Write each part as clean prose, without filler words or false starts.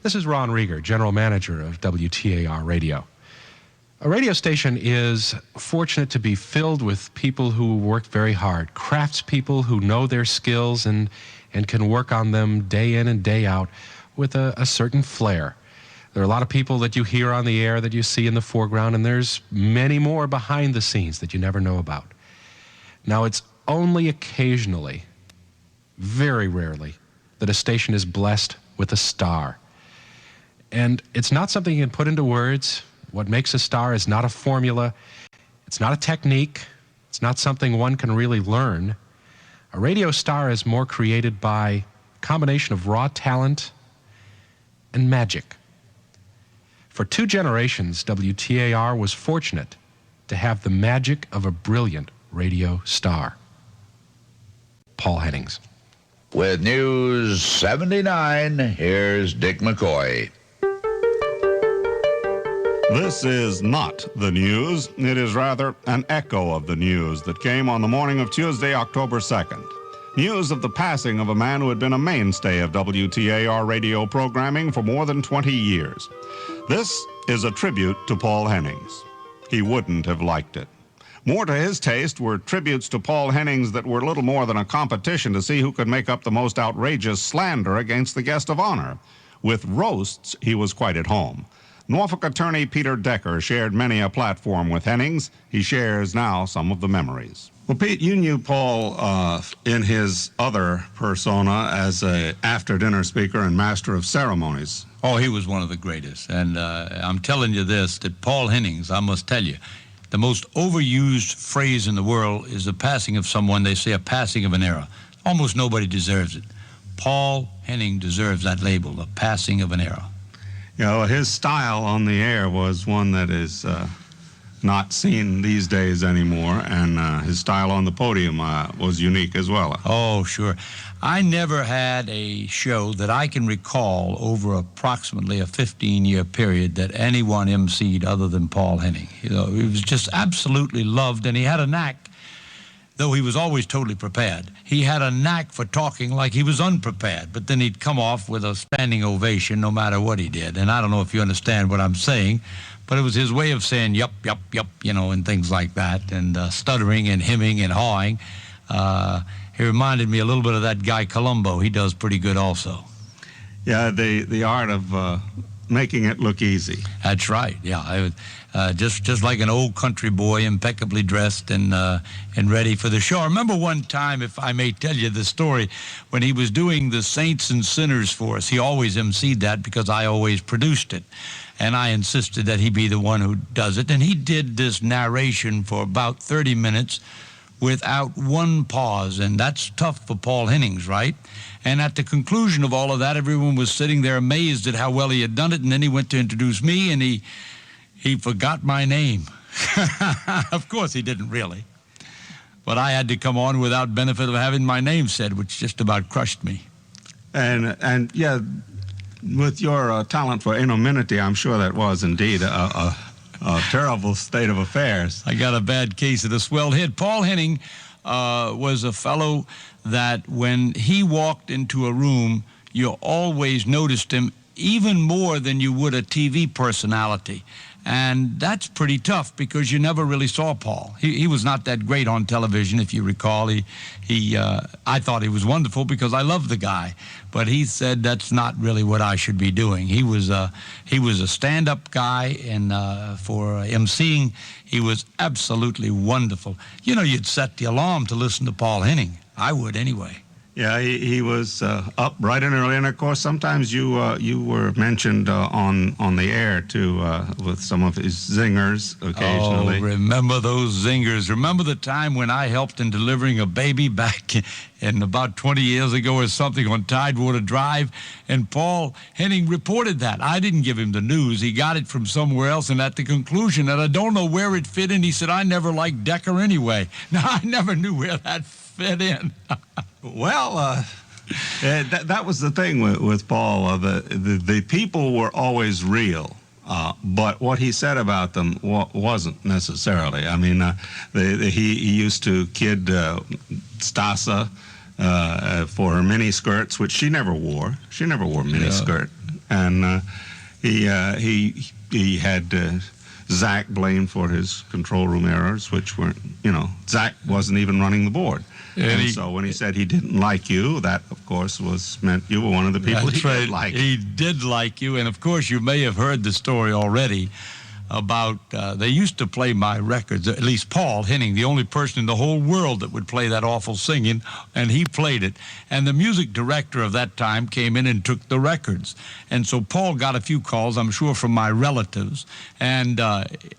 This is Ron Rieger, General Manager of WTAR Radio. A radio station is fortunate to be filled with people who work very hard, craftspeople who know their skills and can work on them day in and day out with a certain flair. There are a lot of people that you hear on the air that you see in the foreground, and there's many more behind the scenes that you never know about. Now, it's only occasionally, very rarely, that a station is blessed with a star. And it's not something you can put into words. What makes a star is not a formula. It's not a technique. It's not something one can really learn. A radio star is more created by a combination of raw talent and magic. For 2 generations, WTAR was fortunate to have the magic of a brilliant radio star. Paul Hennings. With News 79, here's Dick McCoy. This is not the news. It is rather an echo of the news that came on the morning of Tuesday, October 2nd. News of the passing of a man who had been a mainstay of WTAR radio programming for more than 20 years. This is a tribute to Paul Hennings. He wouldn't have liked it. More to his taste were tributes to Paul Hennings that were little more than a competition to see who could make up the most outrageous slander against the guest of honor. With roasts, he was quite at home. Norfolk attorney Peter Decker shared many a platform with Hennings. He shares now some of the memories. Well, Pete, you knew Paul in his other persona as a after-dinner speaker and master of ceremonies. Oh, he was one of the greatest. And I'm telling you this, that Paul Hennings, I must tell you, the most overused phrase in the world is the passing of someone. They say a passing of an era. Almost nobody deserves it. Paul Hennings deserves that label, the passing of an era. You know, his style on the air was one that is not seen these days anymore, and his style on the podium was unique as well. Oh, sure. I never had a show that I can recall over approximately a 15-year period that anyone emceed other than Paul Hennings. You know, he was just absolutely loved, and he had a knack. Though he was always totally prepared, he had a knack for talking like he was unprepared, but then he'd come off with a standing ovation no matter what he did. And I don't know if you understand what I'm saying, but it was his way of saying yup, yup, yup, you know, and things like that, and stuttering and hemming and hawing. He reminded me a little bit of that guy Columbo. He does pretty good also. Yeah, the art of making it look easy. That's right, yeah. Just like an old country boy, impeccably dressed and ready for the show. I remember one time, if I may tell you the story, when he was doing the Saints and Sinners for us. He always emceed that because I always produced it. And I insisted that he be the one who does it. And he did this narration for about 30 minutes without one pause. And that's tough for Paul Hennings, right? And at the conclusion of all of that, everyone was sitting there amazed at how well he had done it. And then he went to introduce me, and he forgot my name. Of course, he didn't really. But I had to come on without benefit of having my name said, which just about crushed me. And yeah, with your talent for anonymity, I'm sure that was indeed a terrible state of affairs. I got a bad case of the swelled head. Paul Hennings was a fellow that when he walked into a room, you always noticed him even more than you would a TV personality. And that's pretty tough because you never really saw Paul. He was not that great on television, if you recall. I thought he was wonderful because I loved the guy. But he said that's not really what I should be doing. He was a stand-up guy, and for emceeing, he was absolutely wonderful. You know, you'd set the alarm to listen to Paul Hennings. I would anyway. Yeah, he was up bright and early, and of course, sometimes you were mentioned on the air too with some of his zingers occasionally. Oh, remember those zingers? Remember the time when I helped in delivering a baby back in about 20 years ago or something on Tidewater Drive, and Paul Hennings reported that. I didn't give him the news. He got it from somewhere else, and at the conclusion, and I don't know where it fit in, he said, I never liked Decker anyway. Now, I never knew where that fit in. Well, that was the thing with Paul. The people were always real, but what he said about them wasn't necessarily. I mean, he used to kid Stasa for her mini skirts, which she never wore. She never wore mini skirt. And he had Zach blamed for his control room errors, which were, Zach wasn't even running the board. And so when he said he didn't like you, that, of course, meant you were one of the people he did like. He did like you, and of course you may have heard the story already about they used to play my records, at least Paul Hennings, the only person in the whole world that would play that awful singing, and he played it. And the music director of that time came in and took the records. And so Paul got a few calls, I'm sure, from my relatives, and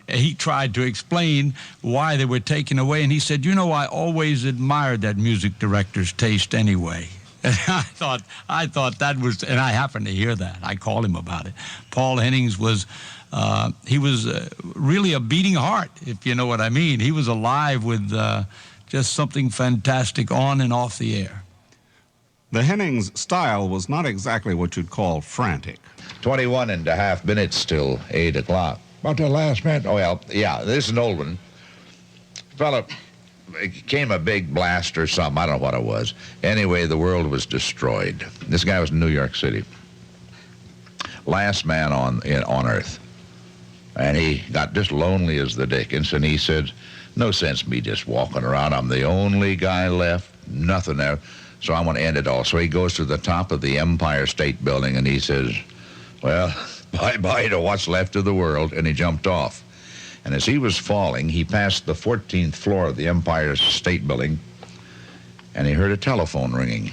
he tried to explain why they were taken away, and he said, I always admired that music director's taste anyway. And I thought that was, and I happened to hear that. I called him about it. Paul Hennings was really a beating heart, if you know what I mean. He was alive with just something fantastic on and off the air. The Hennings style was not exactly what you'd call frantic. 21 and a half minutes till 8 o'clock. About the last minute. Oh, well, yeah, this is an old one. Fella, it came a big blast or something. I don't know what it was. Anyway, the world was destroyed. This guy was in New York City. Last man on Earth. And he got just lonely as the dickens, and he said, no sense me just walking around. I'm the only guy left, nothing there, so I want to end it all. So he goes to the top of the Empire State Building, and he says, well, bye-bye to what's left of the world, and he jumped off. And as he was falling, he passed the 14th floor of the Empire State Building, and he heard a telephone ringing.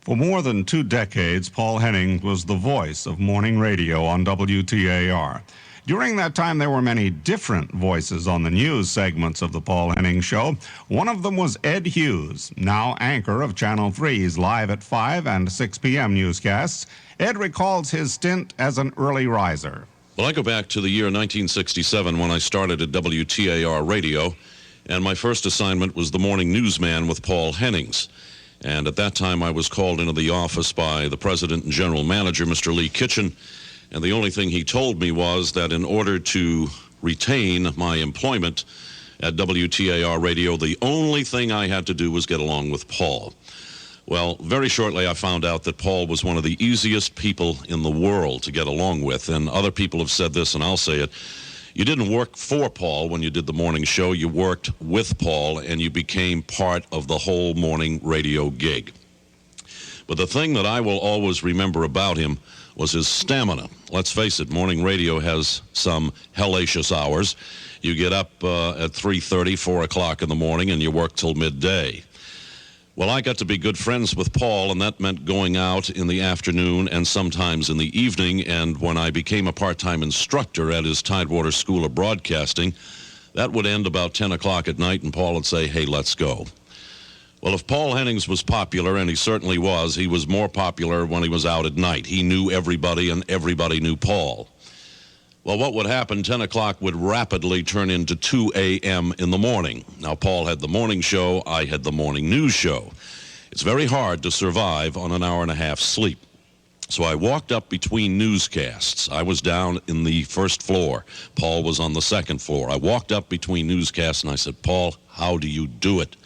For more than 2 decades, Paul Hennings was the voice of morning radio on WTAR. During that time, there were many different voices on the news segments of the Paul Hennings Show. One of them was Ed Hughes, now anchor of Channel 3's Live at 5 and 6 p.m. newscasts. Ed recalls his stint as an early riser. Well, I go back to the year 1967 when I started at WTAR Radio, and my first assignment was the morning newsman with Paul Hennings. And at that time, I was called into the office by the president and general manager, Mr. Lee Kitchen, and the only thing he told me was that in order to retain my employment at WTAR Radio, the only thing I had to do was get along with Paul. Well, very shortly I found out that Paul was one of the easiest people in the world to get along with, and other people have said this, and I'll say it. You didn't work for Paul when you did the morning show. You worked with Paul, and you became part of the whole morning radio gig. But the thing that I will always remember about him was his stamina. Let's face it, morning radio has some hellacious hours. You get up at 3:30, 4 o'clock in the morning, and you work till midday. Well, I got to be good friends with Paul, and that meant going out in the afternoon and sometimes in the evening. And when I became a part-time instructor at his Tidewater School of Broadcasting, that would end about 10 o'clock at night, and Paul would say, hey, let's go. Well, if Paul Hennings was popular, and he certainly was, he was more popular when he was out at night. He knew everybody, and everybody knew Paul. Well, what would happen, 10 o'clock would rapidly turn into 2 a.m. in the morning. Now, Paul had the morning show, I had the morning news show. It's very hard to survive on an hour and a half sleep. So I walked up between newscasts. I was down in the first floor. Paul was on the second floor. I walked up between newscasts, and I said, Paul, how do you do it?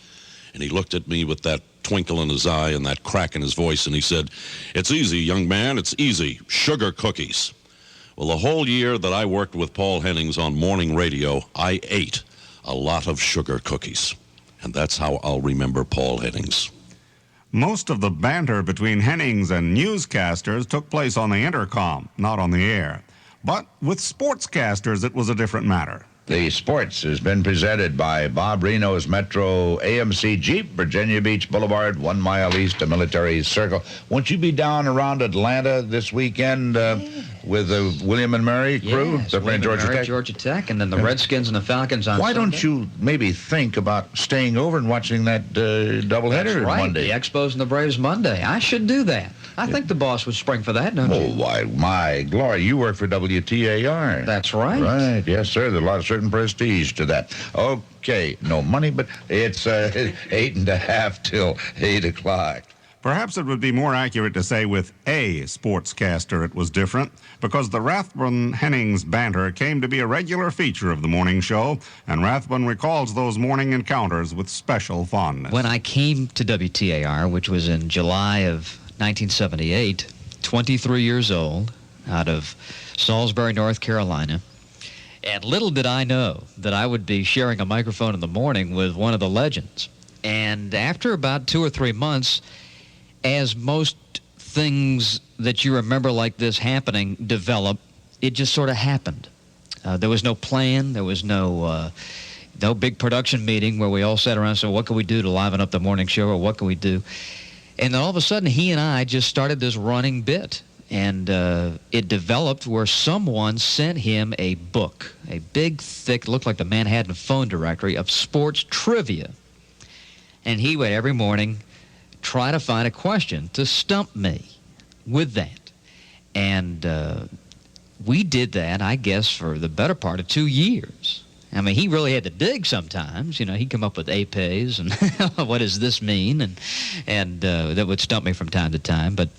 And he looked at me with that twinkle in his eye and that crack in his voice, and he said, it's easy, young man, it's easy. Sugar cookies. Well, the whole year that I worked with Paul Hennings on morning radio, I ate a lot of sugar cookies. And that's how I'll remember Paul Hennings. Most of the banter between Hennings and newscasters took place on the intercom, not on the air. But with sportscasters, it was a different matter. The sports has been presented by Bob Reno's Metro AMC Jeep, Virginia Beach Boulevard, 1 mile east of Military Circle. Won't you be down around Atlanta this weekend with the William and Mary crew? Yes, William and Mary, Georgia Tech, and then the Redskins and the Falcons on Why Sunday. don't you maybe think about staying over and watching that doubleheader That's right, Monday? The Expos and the Braves Monday. I should do that. I think the boss would spring for that, don't Oh, you? why, my glory, you work for WTAR. That's right. Right, yes, sir. There's a lot of certain prestige to that. Okay, no money, but it's 8:30 till 8 o'clock. Perhaps it would be more accurate to say with a sportscaster it was different, because the Rathbun-Hennings banter came to be a regular feature of the morning show, and Rathbun recalls those morning encounters with special fondness. When I came to WTAR, which was in July of 1978, 23 years old, out of Salisbury, North Carolina. And little did I know that I would be sharing a microphone in the morning with one of the legends. And after about 2 or 3 months, as most things that you remember like this happening develop, it just sort of happened. There was no plan. There was no big production meeting where we all sat around and said, what can we do to liven up the morning show, or what can we do? And then all of a sudden, he and I just started this running bit. And it developed where someone sent him a book, a big, thick, looked like the Manhattan phone directory of sports trivia. And he would every morning try to find a question to stump me with that. And we did that, I guess, for the better part of 2 years. I mean, he really had to dig sometimes. You know, he'd come up with APs and what does this mean? And that would stump me from time to time. But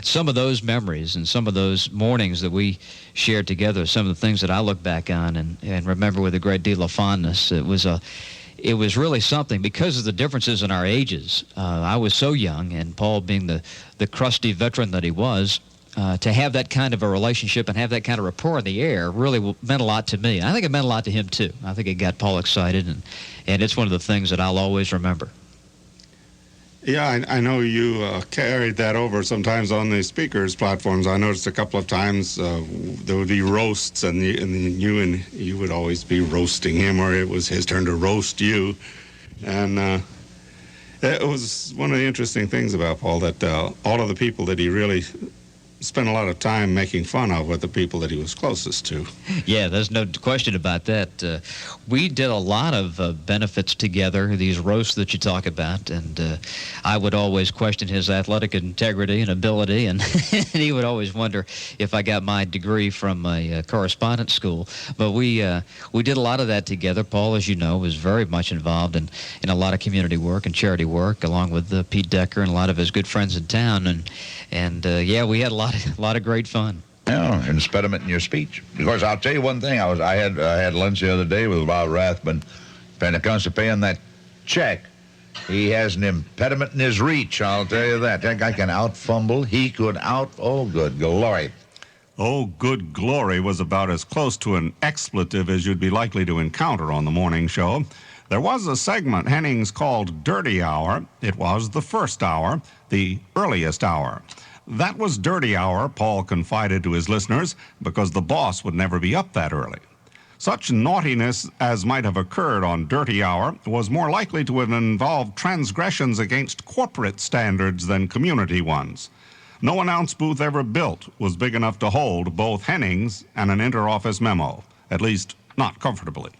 some of those memories and some of those mornings that we shared together, some of the things that I look back on and remember with a great deal of fondness. It was really something because of the differences in our ages. I was so young, and Paul, being the crusty veteran that he was, to have that kind of a relationship and have that kind of rapport in the air really meant a lot to me. And I think it meant a lot to him, too. I think it got Paul excited, and it's one of the things that I'll always remember. Yeah, I know you carried that over sometimes on the speakers' platforms. I noticed a couple of times there would be roasts, and you would always be roasting him, or it was his turn to roast you. And it was one of the interesting things about Paul, that all of the people that he really spent a lot of time making fun of were the people that he was closest to. Yeah, there's no question about that. We did a lot of benefits together, these roasts that you talk about, and I would always question his athletic integrity and ability, and he would always wonder if I got my degree from a correspondence school. But we did a lot of that together. Paul, as you know, was very much involved in a lot of community work and charity work, along with Pete Decker and a lot of his good friends in town, and yeah, we had a lot of great fun. Yeah, impediment in your speech. Of course, I'll tell you one thing. I had lunch the other day with Bob Rathbun. When it comes to paying that check, he has an impediment in his reach. I'll tell you that. That guy can out-fumble. He could oh, good glory. Oh, good glory was about as close to an expletive as you'd be likely to encounter on the morning show. There was a segment Hennings called Dirty Hour. It was the first hour, the earliest hour. That was Dirty Hour, Paul confided to his listeners, because the boss would never be up that early. Such naughtiness as might have occurred on Dirty Hour was more likely to have involved transgressions against corporate standards than community ones. No announce booth ever built was big enough to hold both Hennings and an inter-office memo, at least not comfortably.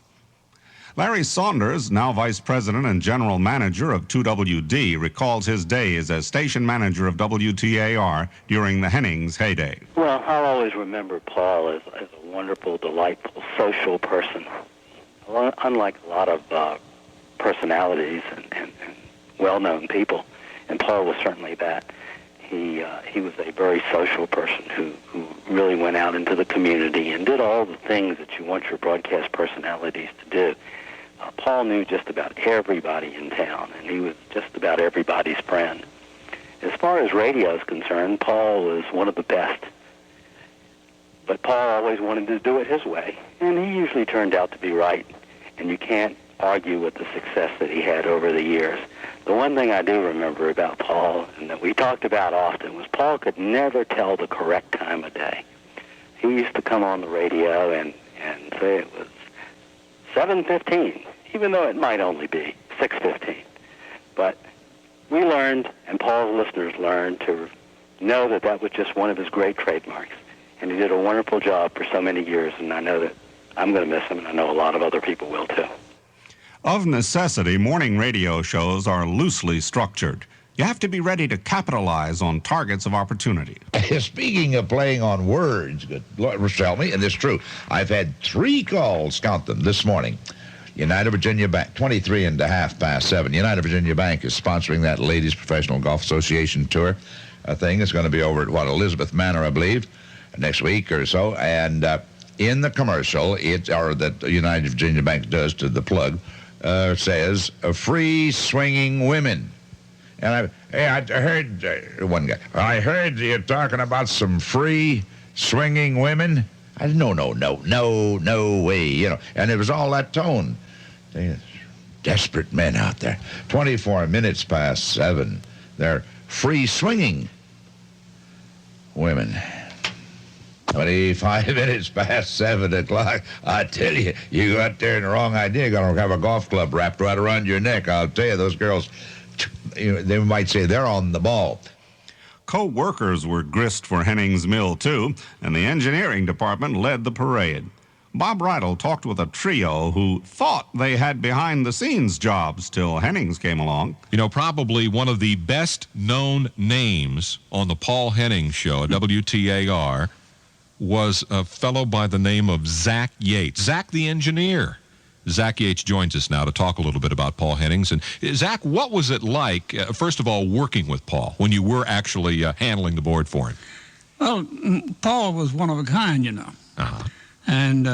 Larry Saunders, now Vice President and General Manager of 2WD, recalls his days as station manager of WTAR during the Hennings heyday. Well, I'll always remember Paul as a wonderful, delightful, social person. Unlike a lot of personalities and well-known people, and Paul was certainly that. He was a very social person who really went out into the community and did all the things that you want your broadcast personalities to do. Paul knew just about everybody in town, and he was just about everybody's friend. As far as radio is concerned, Paul was one of the best. But Paul always wanted to do it his way, and he usually turned out to be right, and you can't argue with the success that he had over the years. The one thing I do remember about Paul, and that we talked about often, was Paul could never tell the correct time of day. He used to come on the radio and say it was 7:15, even though it might only be 6:15. But we learned, and Paul's listeners learned, to know that that was just one of his great trademarks. And he did a wonderful job for so many years, and I know that I'm going to miss him, and I know a lot of other people will too. Of necessity, morning radio shows are loosely structured. You have to be ready to capitalize on targets of opportunity. Speaking of playing on words, good Lord, tell me, and it's true, I've had 3 calls, count them, this morning. United Virginia Bank, 7:23. United Virginia Bank is sponsoring that Ladies Professional Golf Association tour thing. It's going to be over at, Elizabeth Manor, I believe, next week or so. And in the commercial, that United Virginia Bank does to the plug, says, free swinging women. And Hey, I heard one guy. I heard you're talking about some free swinging women. I said, no way. You know, and it was all that tone. There's desperate men out there. 24 minutes past 7. They're free swinging women. 25 minutes past 7 o'clock. I tell you, you got there in the wrong idea. You're going to have a golf club wrapped right around your neck. I'll tell you, those girls, they might say they're on the ball. Co-workers were grist for Hennings' mill, too, and the engineering department led the parade. Bob Rydell talked with a trio who thought they had behind-the-scenes jobs till Hennings came along. You know, probably one of the best-known names on the Paul Hennings show at WTAR was a fellow by the name of Zach Yates. Zach the engineer. Zach Yates joins us now to talk a little bit about Paul Hennings. And Zach, what was it like, first of all, working with Paul when you were actually handling the board for him? Well, Paul was one of a kind, you know. Uh-huh. And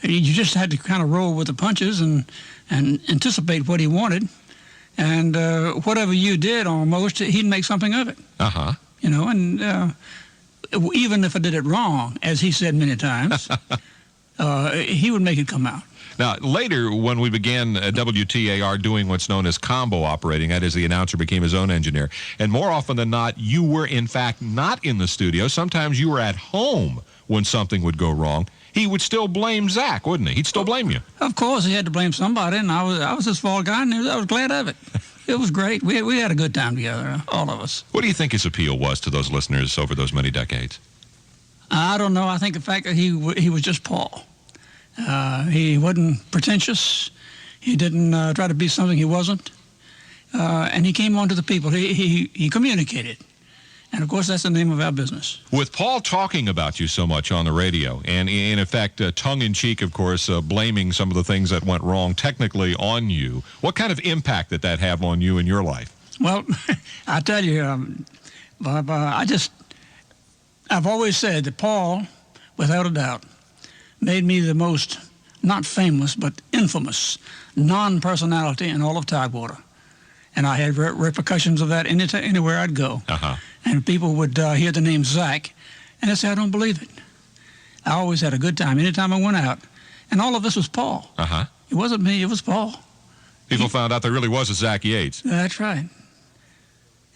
you just had to kind of roll with the punches and anticipate what he wanted. And whatever you did almost, he'd make something of it. Uh-huh. You know, and even if I did it wrong, as he said many times, he would make it come out. Now, later, when we began WTAR doing what's known as combo operating, that is, the announcer became his own engineer, and more often than not, you were, in fact, not in the studio. Sometimes you were at home when something would go wrong. He would still blame Zach, wouldn't he? He'd still blame you. Of course, he had to blame somebody, and I was his fault guy, and I was glad of it. It was great. We had a good time together, all of us. What do you think his appeal was to those listeners over those many decades? I don't know. I think the fact that he was just Paul. He wasn't pretentious. He didn't try to be something he wasn't. And he came on to the people. He communicated. And, of course, that's the name of our business. With Paul talking about you so much on the radio, and in effect, tongue-in-cheek, of course, blaming some of the things that went wrong technically on you, what kind of impact did that have on you in your life? Well, I tell you, Bob, I've always said that Paul, without a doubt, made me the most, not famous, but infamous non-personality in all of Tidewater. And I had repercussions of that anywhere I'd go. Uh-huh. And people would hear the name Zach, and they'd say, I don't believe it. I always had a good time anytime I went out. And all of this was Paul. Uh-huh. It wasn't me, it was Paul. People found out there really was a Zach Yates. That's right.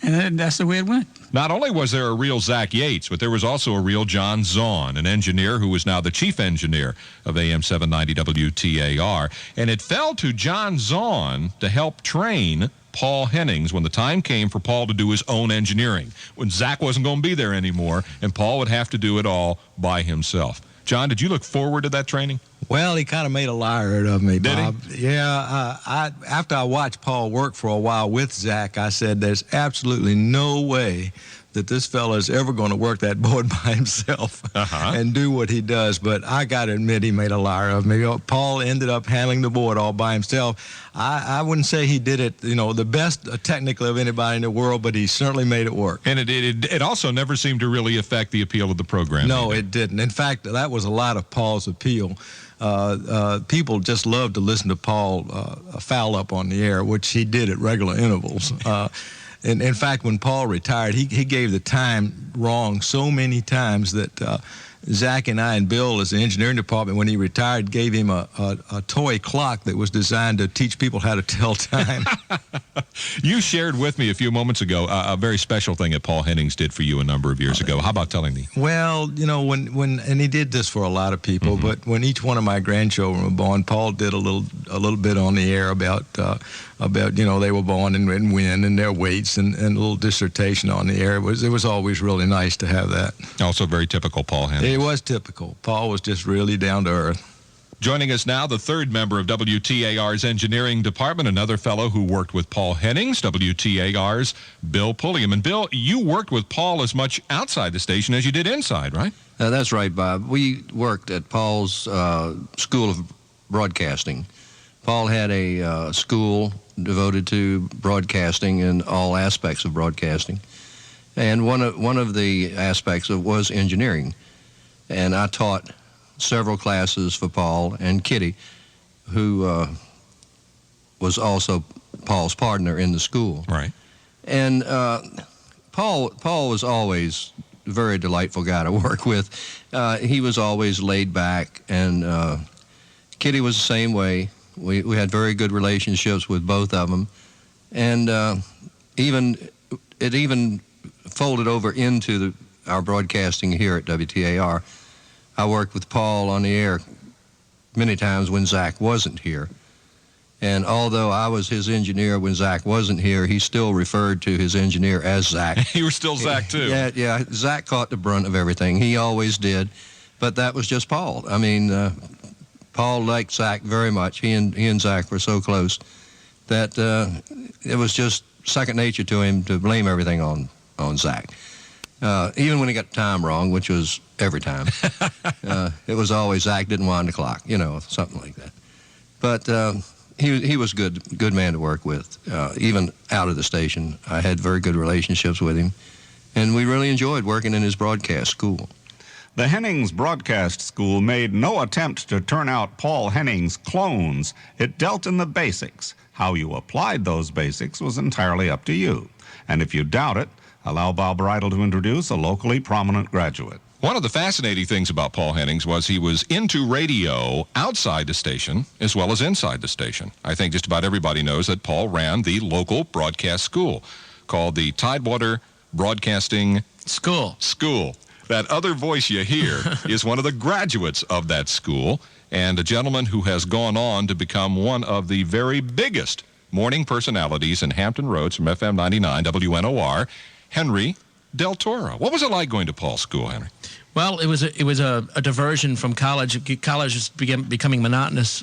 And that's the way it went. Not only was there a real Zach Yates, but there was also a real John Zahn, an engineer who was now the chief engineer of AM 790 WTAR. And it fell to John Zahn to help train Paul Hennings when the time came for Paul to do his own engineering, when Zach wasn't going to be there anymore, and Paul would have to do it all by himself. John, did you look forward to that training? Well, he kind of made a liar of me, Bob. Did he? Yeah. After I watched Paul work for a while with Zach, I said, there's absolutely no way that this fella is ever going to work that board by himself and do what he does. But I got to admit, he made a liar of me. Paul ended up handling the board all by himself. I wouldn't say he did it, the best technically of anybody in the world, but he certainly made it work. And it also never seemed to really affect the appeal of the program. No, it didn't. In fact, that was a lot of Paul's appeal. People just loved to listen to Paul foul up on the air, which he did at regular intervals. And in fact, when Paul retired, he gave the time wrong so many times that Zach and I and Bill, as the engineering department, when he retired, gave him a toy clock that was designed to teach people how to tell time. You shared with me a few moments ago a very special thing that Paul Hennings did for you a number of years ago. How about telling me? Well, when and he did this for a lot of people, but when each one of my grandchildren were born, Paul did a little bit on the air about they were born and when and their weights and a little dissertation on the air. It was always really nice to have that. Also very typical Paul Hennings. It was typical. Paul was just really down to earth. Joining us now, the third member of WTAR's engineering department, another fellow who worked with Paul Hennings, WTAR's Bill Pulliam. And Bill, you worked with Paul as much outside the station as you did inside, right? That's right, Bob. We worked at Paul's School of Broadcasting. Paul had a school devoted to broadcasting and all aspects of broadcasting. And one of the aspects was engineering. And I taught several classes for Paul and Kitty, who was also Paul's partner in the school. Right. And Paul was always a very delightful guy to work with. He was always laid back, and Kitty was the same way. We had very good relationships with both of them, and it even folded over into our broadcasting here at WTAR. I worked with Paul on the air many times when Zach wasn't here. And although I was his engineer when Zach wasn't here, he still referred to his engineer as Zach. You were still Zach, too. Yeah. Zach caught the brunt of everything. He always did. But that was just Paul. I mean, Paul liked Zach very much. He and Zach were so close that it was just second nature to him to blame everything on Zach. Even when he got the time wrong, which was every time. It was always Zach didn't wind the clock, something like that. But he was a good man to work with, even out of the station. I had very good relationships with him, and we really enjoyed working in his broadcast school. The Hennings Broadcast School made no attempt to turn out Paul Hennings' clones. It dealt in the basics. How you applied those basics was entirely up to you. And if you doubt it, allow Bob Bridle to introduce a locally prominent graduate. One of the fascinating things about Paul Hennings was he was into radio outside the station as well as inside the station. I think just about everybody knows that Paul ran the local broadcast school called the Tidewater Broadcasting School. That other voice you hear is one of the graduates of that school, and a gentleman who has gone on to become one of the very biggest morning personalities in Hampton Roads from FM 99 WNOR, Henry Del Toro. What was it like going to Paul's school, Henry? Well, it was a diversion from college. College is becoming monotonous,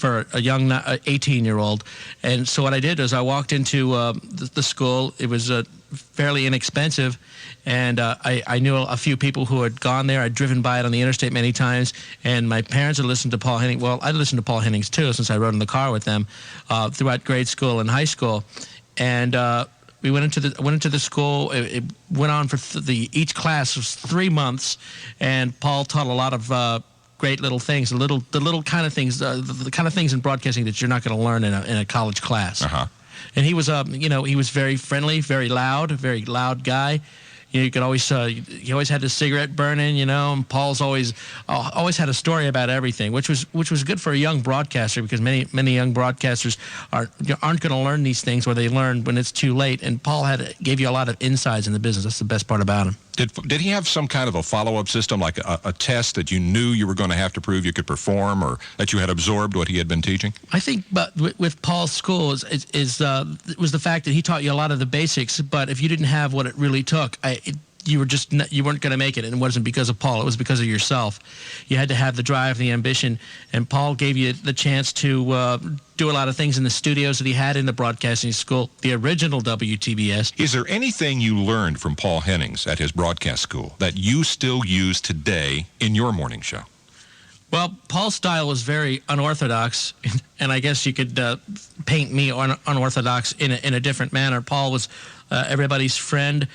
for a young 18-year-old. And so what I did was I walked into the school. It was fairly inexpensive, and I knew a few people who had gone there. I'd driven by it on the interstate many times, and my parents had listened to Paul Hennings. Well, I listened to Paul Hennings, too, since I rode in the car with them throughout grade school and high school. And we went into the school. It went on for each class was 3 months, and Paul taught a lot of great little things, the little kind of things, the kind of things in broadcasting that you're not going to learn in a college class. Uh-huh. And he was he was very friendly, very loud guy. You could always he always had his cigarette burning, and Paul's always had a story about everything, which was good for a young broadcaster, because many young broadcasters aren't going to learn these things, or they learn when it's too late. And Paul gave you a lot of insights in the business. That's the best part about him. Did he have some kind of a follow-up system, like a test that you knew you were going to have to prove you could perform, or that you had absorbed what he had been teaching? I think, but with Paul's school was the fact that he taught you a lot of the basics. But if you didn't have what it really took, you weren't going to make it. And it wasn't because of Paul; it was because of yourself. You had to have the drive, the ambition, and Paul gave you the chance to do a lot of things in the studios that he had in the broadcasting school, the original WTBS. Is there anything you learned from Paul Hennings at his broadcast school that you still use today in your morning show? Well, Paul's style was very unorthodox, and I guess you could paint me unorthodox in a different manner. Paul was everybody's friend.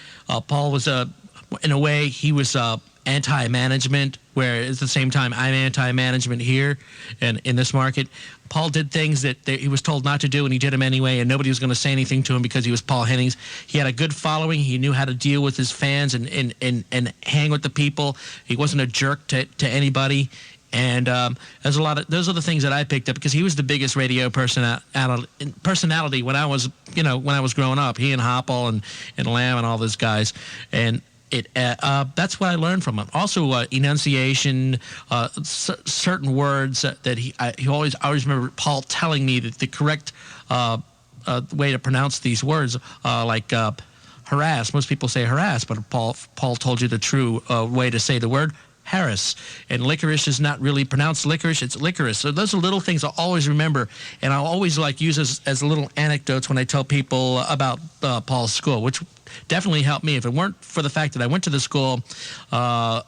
Paul was, in a way, he was anti-management, where at the same time I'm anti-management here and in this market. Paul did things that he was told not to do, and he did them anyway, and nobody was going to say anything to him because he was Paul Hennings. He had a good following. He knew how to deal with his fans and hang with the people. He wasn't a jerk to anybody. And those are the things that I picked up, because he was the biggest radio personality when I was growing up. He and Hopple and Lamb and all those guys, and that's what I learned from him. Also, enunciation, certain words that I always remember Paul telling me that the correct way to pronounce these words, like harass. Most people say harass, but Paul told you the true way to say the word. Harris. And licorice is not really pronounced licorice, it's licorice. So those are little things I'll always remember, and I'll always use as little anecdotes when I tell people about Paul's school, which definitely helped me. If it weren't for the fact that I went to the school, I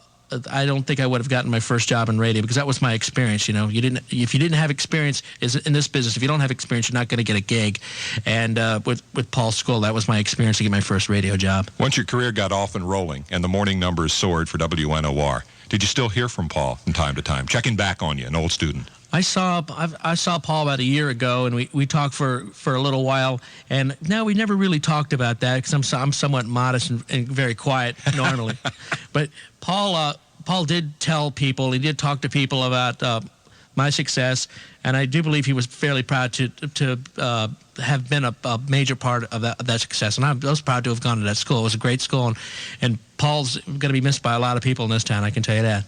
don't think I would have gotten my first job in radio, because that was my experience. If you didn't have experience in this business, if you don't have experience, you're not going to get a gig. And with Paul's school, that was my experience to get my first radio job. Once your career got off and rolling and the morning numbers soared for WNOR, did you still hear from Paul from time to time, checking back on you, an old student? I saw Paul about a year ago, and we talked for a little while. And no, we never really talked about that because I'm somewhat modest and very quiet normally. But Paul did tell people, he did talk to people about my success, and I do believe he was fairly proud to have been a major part of that success. And I was proud to have gone to that school. It was a great school, and Paul's going to be missed by a lot of people in this town, I can tell you that.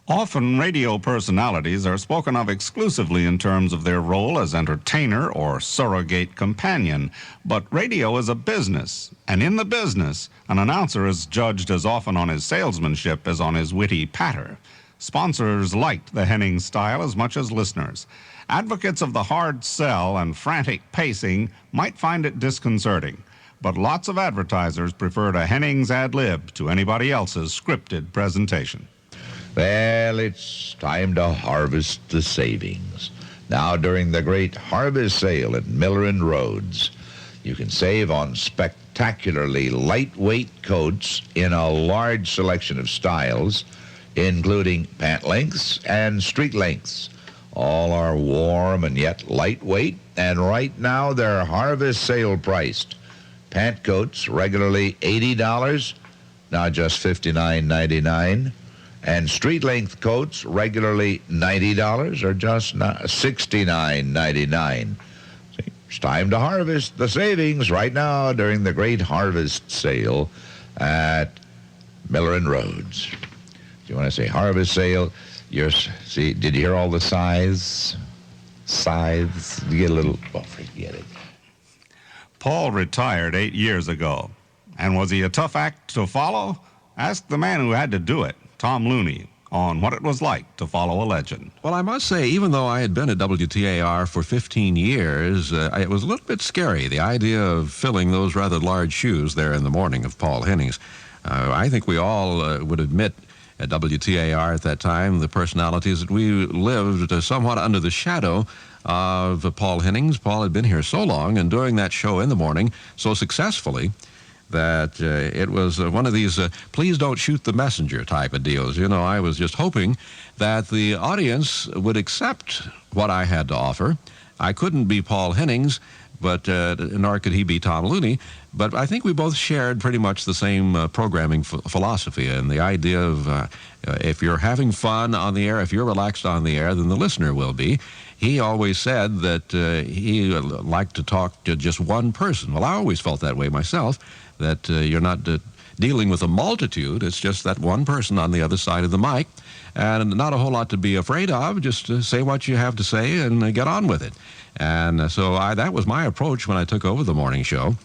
Often radio personalities are spoken of exclusively in terms of their role as entertainer or surrogate companion. But radio is a business, and in the business, an announcer is judged as often on his salesmanship as on his witty patter. Sponsors liked the Hennings style as much as listeners. Advocates of the hard sell and frantic pacing might find it disconcerting, but lots of advertisers preferred a Hennings ad-lib to anybody else's scripted presentation. Well, it's time to harvest the savings. Now, during the great harvest sale at Miller and Rhodes, you can save on spectacularly lightweight coats in a large selection of styles, including pant lengths and street lengths. All are warm and yet lightweight, and right now they're harvest sale priced. Pant coats regularly $80, now just $59.99. And street-length coats, regularly $90, are just $69.99. It's time to harvest the savings right now during the great harvest sale at Miller and Rhodes. If you want to say harvest sale, see, did you hear all the sighs? Sighs? You get a little, forget it. Paul retired 8 years ago. And was he a tough act to follow? Ask the man who had to do it, Tom Looney, on what it was like to follow a legend. Well, I must say, even though I had been at WTAR for 15 years, it was a little bit scary, the idea of filling those rather large shoes there in the morning of Paul Hennings. I think we all would admit at WTAR at that time, the personalities that we lived somewhat under the shadow of Paul Hennings. Paul had been here so long and doing that show in the morning so successfully that it was one of these please don't shoot the messenger type of deals. You know, I was just hoping that the audience would accept what I had to offer. I couldn't be Paul Hennings, but nor could he be Tom Looney, but I think we both shared pretty much the same programming philosophy, and the idea of if you're having fun on the air, if you're relaxed on the air, then the listener will be. He always said that he liked to talk to just one person. Well, I always felt that way myself, that you're not dealing with a multitude. It's just that one person on the other side of the mic, and not a whole lot to be afraid of. Just say what you have to say and get on with it. And so that was my approach when I took over the morning show.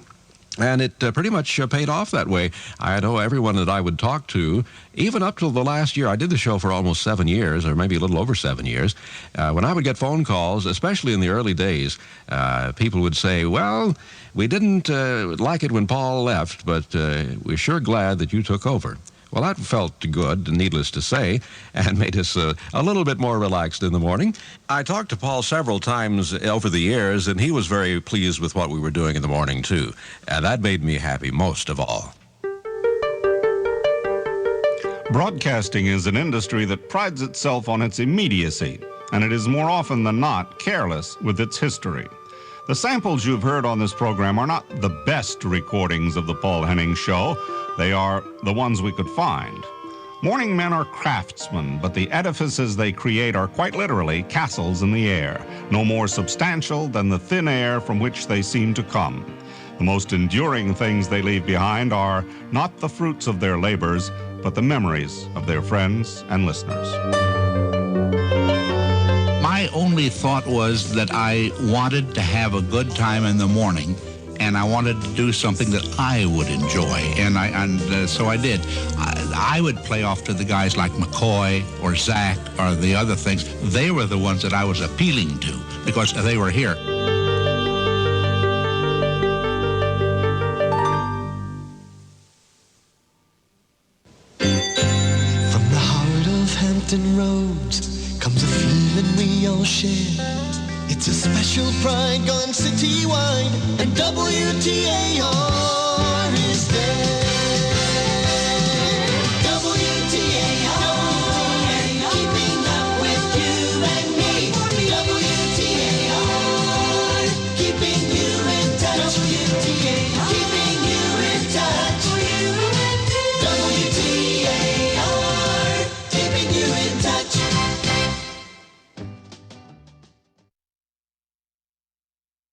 And it pretty much paid off that way. I know everyone that I would talk to, even up till the last year, I did the show for almost 7 years, or maybe a little over 7 years. When I would get phone calls, especially in the early days, people would say, well, we didn't like it when Paul left, but we're sure glad that you took over. Well, that felt good, needless to say, and made us a little bit more relaxed in the morning. I talked to Paul several times over the years, and he was very pleased with what we were doing in the morning, too. And that made me happy most of all. Broadcasting is an industry that prides itself on its immediacy, and it is more often than not careless with its history. The samples you've heard on this program are not the best recordings of the Paul Hennings Show. They are the ones we could find. Morning men are craftsmen, but the edifices they create are quite literally castles in the air, no more substantial than the thin air from which they seem to come. The most enduring things they leave behind are not the fruits of their labors, but the memories of their friends and listeners. My only thought was that I wanted to have a good time in the morning, and I wanted to do something that I would enjoy, and so I did. I would play off to the guys like McCoy or Zach or the other things. They were the ones that I was appealing to because they were here. From the heart of Hampton Roads comes a feeling we all share. It's a special pride gone citywide, and WTAR